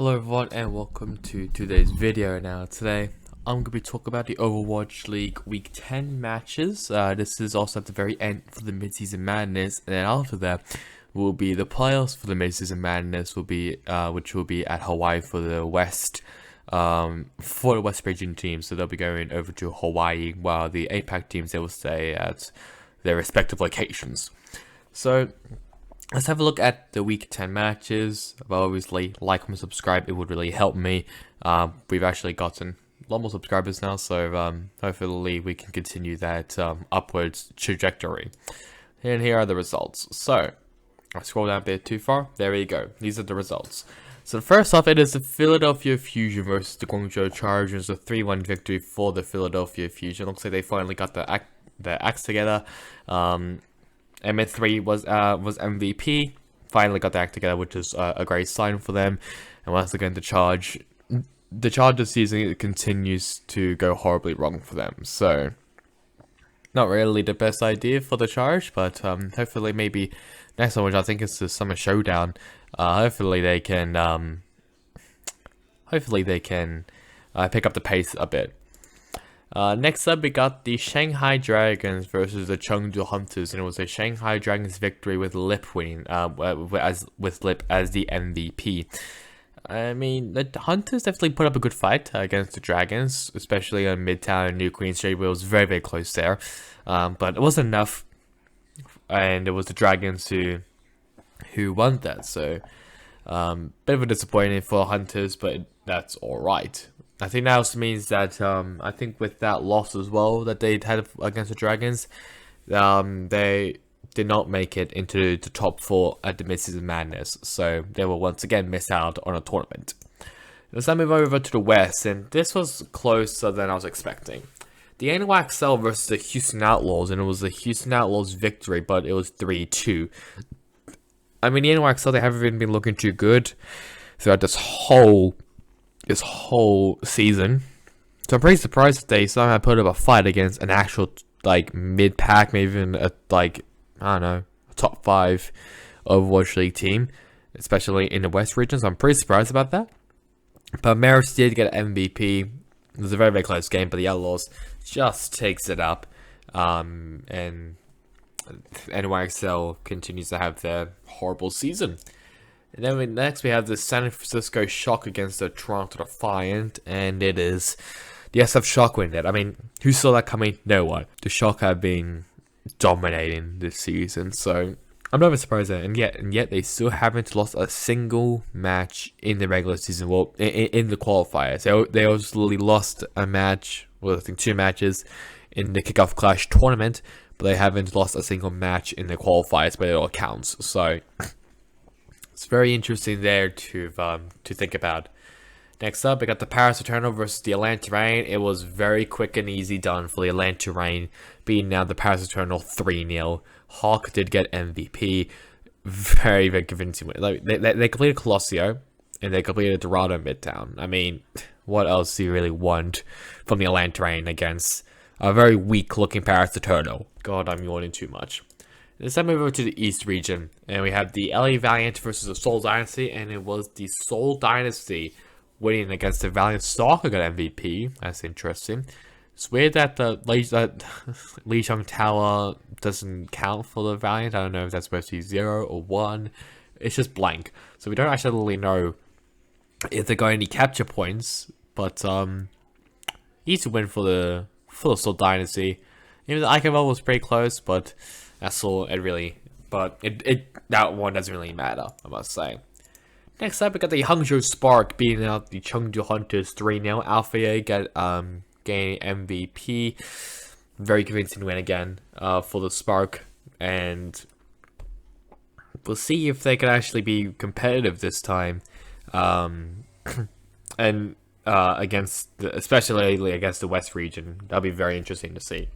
Hello everyone and welcome to today's video. Now today I'm going to be talking about the Overwatch League Week 10 matches. This is also at the very end for the Midseason Madness, and then after that will be the playoffs for the Midseason Madness, which will be at Hawaii for the West region teams. So they'll be going over to Hawaii, while the APAC teams, they will stay at their respective locations. So let's have a look at the Week 10 matches. Obviously, like and subscribe, it would really help me. We've actually gotten a lot more subscribers now, so hopefully we can continue that upwards trajectory. And here are the results. So, I scroll down a bit too far. There we go. These are the results. So first off, it is the Philadelphia Fusion versus the Guangzhou Chargers. A 3-1 victory for the Philadelphia Fusion. Looks like they finally got the acts together. M3 was MVP. Finally got the act together, which is a great sign for them. And once again, the Chargers season continues to go horribly wrong for them. So, not really the best idea for the Charge, but hopefully maybe next one, which I think is the Summer Showdown, hopefully they can pick up the pace a bit. Next up, we got the Shanghai Dragons versus the Chengdu Hunters, and it was a Shanghai Dragons victory with Lip winning, with Lip as the MVP. I mean, the Hunters definitely put up a good fight against the Dragons, especially on Midtown and New Queen Street, where it was very, very close there. But it wasn't enough, and it was the Dragons who won that. So, bit of a disappointing for Hunters, but that's alright. I think that also means that, I think with that loss as well that they had against the Dragons, they did not make it into the top 4 at the Midseason Madness, so they will once again miss out on a tournament. Let's now move over to the West, and this was closer than I was expecting. The NYXL versus the Houston Outlaws, and it was the Houston Outlaws victory, but it was 3-2. I mean, the NYXL, they haven't even been looking too good throughout this whole season, so I'm pretty surprised that they somehow put up a fight against an actual mid-pack, maybe even a top 5 Overwatch League team, especially in the West region. So I'm pretty surprised about that. But Maris did get an MVP. It was a very, very close game, but the Outlaws just takes it up, and NYXL continues to have their horrible season. And then next we have the San Francisco Shock against the Toronto Defiant, and it is the SF Shock win it. I mean, who saw that coming? No one. The Shock have been dominating this season, so I'm not even surprised at it. And yet they still haven't lost a single match in the regular season. Well, in the qualifiers, they obviously lost a match. Well, I think 2 matches in the Kickoff Clash tournament, but they haven't lost a single match in the qualifiers, but it all counts. So it's very interesting there to think about. Next up, we got the Paris Eternal versus the Atlanta Reign. It was very quick and easy done for the Atlanta Reign, beating down the Paris Eternal 3-0. Hawk did get MVP. Very, very convincing win. They completed Colosseo, and they completed Dorado Midtown. I mean, what else do you really want from the Atlanta Reign against a very weak-looking Paris Eternal? God, I'm yawning too much. Let's then move over to the East region, and we have the LA Valiant versus the Seoul Dynasty, and it was the Seoul Dynasty winning against the Valiant Stalker got MVP. That's interesting. It's weird that the Lee Chung Tower doesn't count for the Valiant. I don't know if that's supposed to be 0 or 1. It's just blank, so we don't actually really know if they got any capture points. But easy win for the Seoul Dynasty. Even the Icon was pretty close, but that's all it really. But that one doesn't really matter, I must say. Next up, we got the Hangzhou Spark beating out the Chengdu Hunters 3-0. Alpha A gaining MVP. Very convincing win again for the Spark. And we'll see if they can actually be competitive this time. And especially against the West region. That'll be very interesting to see.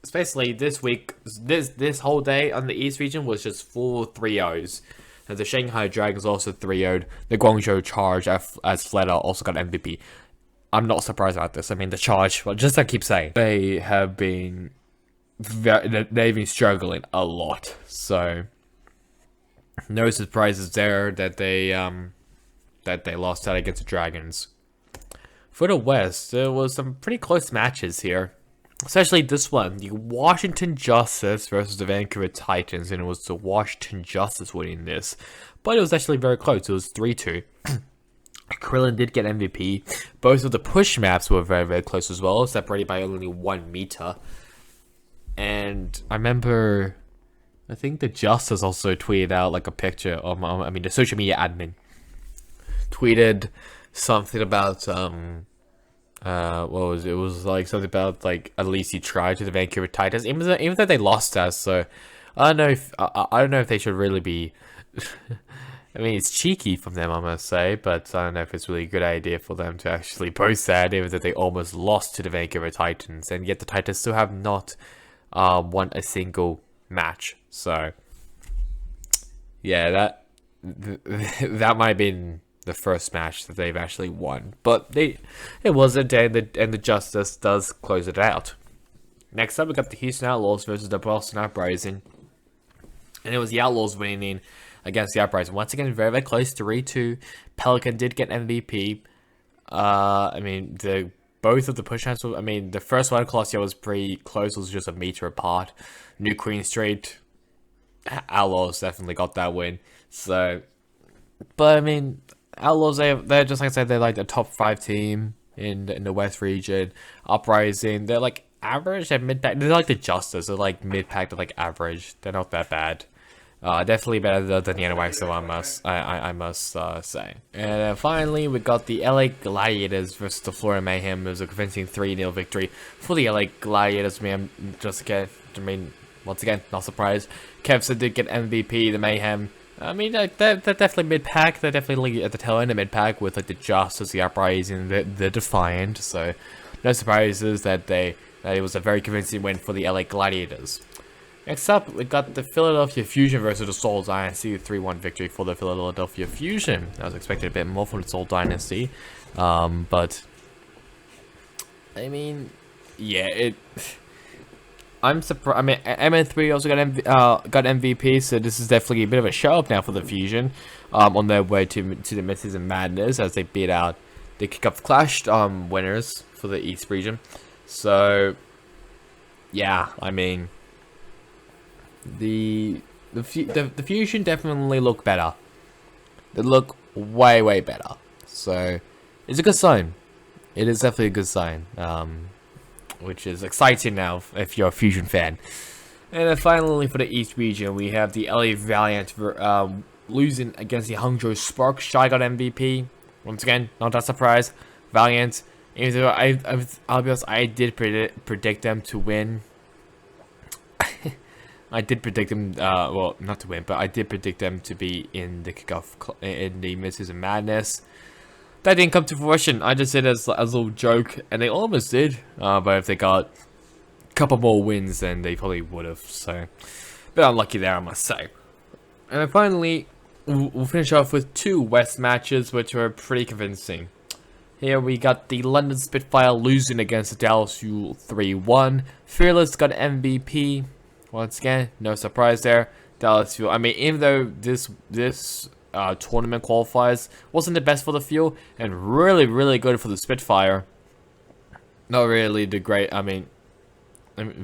Especially this week, this whole day on the East region was just 4 3-0s. And the Shanghai Dragons also 3-0'd. The Guangzhou Charge, as Fleta, also got MVP. I'm not surprised about this. I mean, the Charge, well, just like I keep saying, they've been struggling a lot. So no surprises there that they that they lost out against the Dragons. For the West, there was some pretty close matches here. Especially this one, the Washington Justice versus the Vancouver Titans, and it was the Washington Justice winning this. But it was actually very close, it was 3-2. Krillin did get MVP. Both of the push maps were very, very close as well, separated by only 1 meter. And I remember, I think the Justice also tweeted out like a picture of, the social media admin tweeted something about, what was it? It was like something about like at least he tried to the Vancouver Titans, even though they lost us. So I don't know if they should really be. I mean, it's cheeky from them, I must say, but I don't know if it's really a good idea for them to actually post that, even though they almost lost to the Vancouver Titans, and yet the Titans still have not won a single match. So yeah, that might have been the first match that they've actually won, but it wasn't, and the Justice does close it out. Next up, we got the Houston Outlaws versus the Boston Uprising, and it was the Outlaws winning against the Uprising. Once again, very, very close, 3-2. Pelican did get MVP. Both of the push outs, the first one, Colossia, was pretty close. It was just a meter apart. New Queen Street, Outlaws definitely got that win. So, but Outlaws, they're just like I said, they're like the top 5 team in the West region. Uprising, they're like average at mid pack. They're like the Justice. They're like mid pack to like average. They're not that bad. Definitely better than the NYXO, I must say. And then finally, we got the LA Gladiators versus the Florida Mayhem. It was a convincing 3-0 victory for the LA Gladiators. Once again, not surprised. Kevson did get MVP. The Mayhem, they're definitely mid-pack. They're definitely at the tail end of mid-pack with like the Justice, the Uprising, the Defiant. So, no surprises that it was a very convincing win for the LA Gladiators. Next up, we got the Philadelphia Fusion versus the Seoul Dynasty. 3-1 victory for the Philadelphia Fusion. I was expecting a bit more from the Seoul Dynasty. But, yeah, I'm surprised. MN3 also got MVP, so this is definitely a bit of a show-up now for the Fusion. On their way to the Midseason Madness as they beat out the Kickoff Clash winners for the East region. So, yeah, the Fusion definitely look better. They look way, way better. So, it's a good sign. It is definitely a good sign. Which is exciting now if you're a Fusion fan. And then finally for the East region, we have the LA Valiant losing against the Hangzhou Spark. Shy got MVP. Once again, not that surprise. Valiant, even though I'll be honest, I did predict them to win. I did predict them, well, not to win, but I did predict them to be in the in the Midseason Madness. That didn't come to fruition. I just did it as a little joke, and they almost did. But if they got a couple more wins, then they probably would have. So, a bit unlucky there, I must say. And then finally, we'll finish off with 2 West matches, which were pretty convincing. Here we got the London Spitfire losing against the Dallas Fuel 3-1. Fearless got MVP. Once again, no surprise there. Dallas Fuel. Even though this tournament qualifiers wasn't the best for the Fuel, and really, really good for the Spitfire. Not really the great.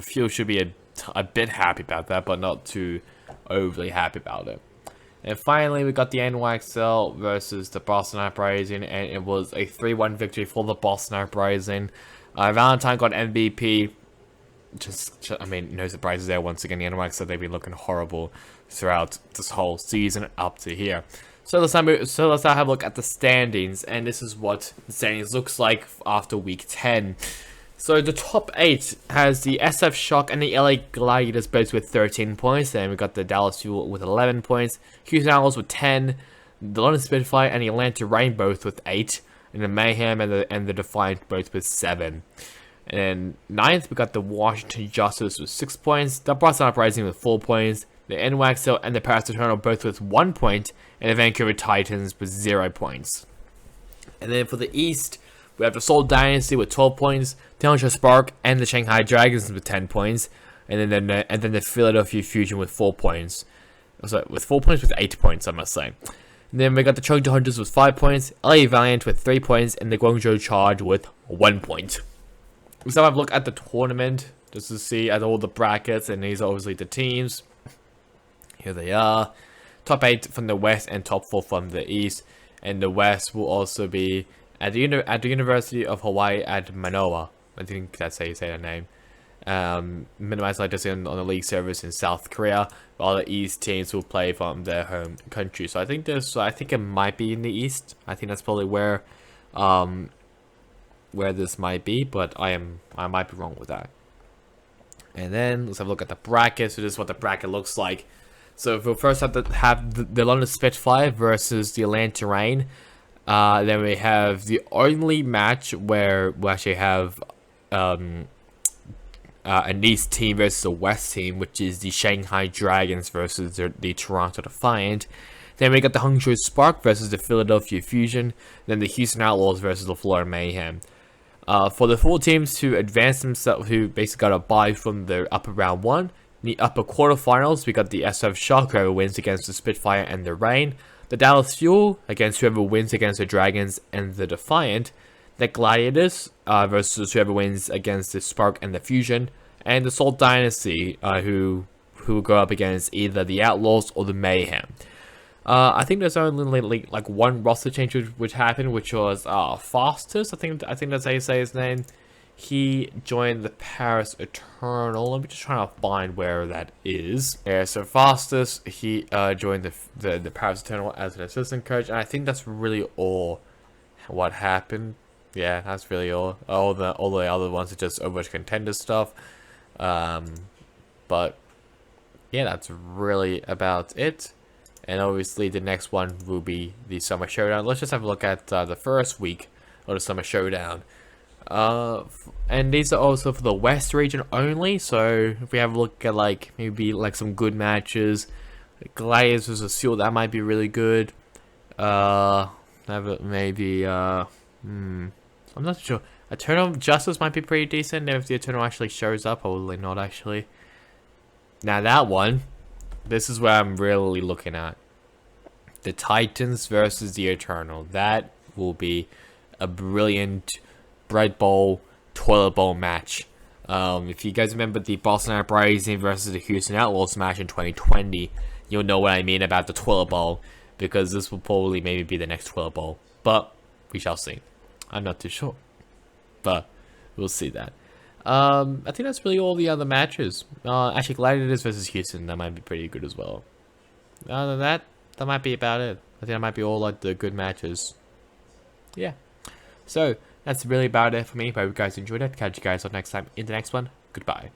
Fuel should be a bit happy about that, but not too overly happy about it. And finally, we got the NYXL versus the Boston Uprising, and it was a 3-1 victory for the Boston Uprising. Valentine got MVP. No surprises there. Once again, the NYXL, they've been looking horrible throughout this whole season up to here. So let's now have a look at the standings, and this is what the standings looks like after week 10. So the top 8 has the SF Shock and the LA Gladiators both with 13 points. Then we got the Dallas Fuel with 11 points, Houston Outlaws with 10, the London Spitfire and the Atlanta Reign both with 8, and the Mayhem and the Defiant both with 7. And 9th, we got the Washington Justice with 6 points, the Boston Uprising with 4 points, the NYXL and the Paris Eternal both with 1 point, and the Vancouver Titans with 0 points. And then for the East, we have the Seoul Dynasty with 12 points, the Hangzhou Spark and the Shanghai Dragons with 10 points, and then the Philadelphia Fusion with 4 points. So with 4 points, with 8 points, I must say. And then we got the Chengdu Hunters with 5 points, LA Valiant with 3 points, and the Guangzhou Charge with 1 point. So I've looked at the tournament just to see at all the brackets, and these are obviously the teams. Here they are. Top 8 from the West and top 4 from the East. And the West will also be at the University of Hawaii at Manoa. I think that's how you say the name. Minimize like this on the league service in South Korea, while the East teams will play from their home country. So I think it might be in the East. I think that's probably where this might be, but I might be wrong with that. And then let's have a look at the bracket. So this is what the bracket looks like. So we'll first have the London Spitfire versus the Atlanta Reign. Then we have the only match where we actually have an East team versus a West team, which is the Shanghai Dragons versus the Toronto Defiant. Then we got the Hangzhou Spark versus the Philadelphia Fusion. Then the Houston Outlaws versus the Florida Mayhem. For the 4 teams to advance themselves, who basically got a bye from the upper round 1. In the upper quarterfinals, we got the SF Shock, whoever wins against the Spitfire and the Reign. The Dallas Fuel against whoever wins against the Dragons and the Defiant. The Gladiators versus whoever wins against the Spark and the Fusion. And the Salt Dynasty, who go up against either the Outlaws or the Mayhem. I think there's only like one roster change which happened, which was Fastest. I think that's how you say his name. He joined the Paris Eternal. Let me just try to find where that is. Yeah, so Fastest, he joined the Paris Eternal as an assistant coach, and I think that's really all what happened. Yeah, that's really all. All the other ones are just Overwatch Contender stuff. But yeah, that's really about it. And obviously the next one will be the Summer Showdown. Let's just have a look at the first week of the Summer Showdown. And these are also for the West region only. So if we have a look at maybe some good matches, Gladiators versus Seal, that might be really good. Maybe I'm not sure. Eternal Justice might be pretty decent if the Eternal actually shows up. Probably not actually. Now that one, this is where I'm really looking at. The Titans versus the Eternal. That will be a brilliant Bread Bowl, Toilet Bowl match. If you guys remember the Boston Uprising versus the Houston Outlaws match in 2020, you'll know what I mean about the Toilet Bowl, because this will probably maybe be the next Toilet Bowl. But we shall see. I'm not too sure, but we'll see that. I think that's really all the other matches. Actually, Gladiators versus Houston, that might be pretty good as well. Other than that, that might be about it. I think that might be all the good matches. Yeah. So that's really about it for me. Hope you guys enjoyed it. Catch you guys on next time in the next one. Goodbye.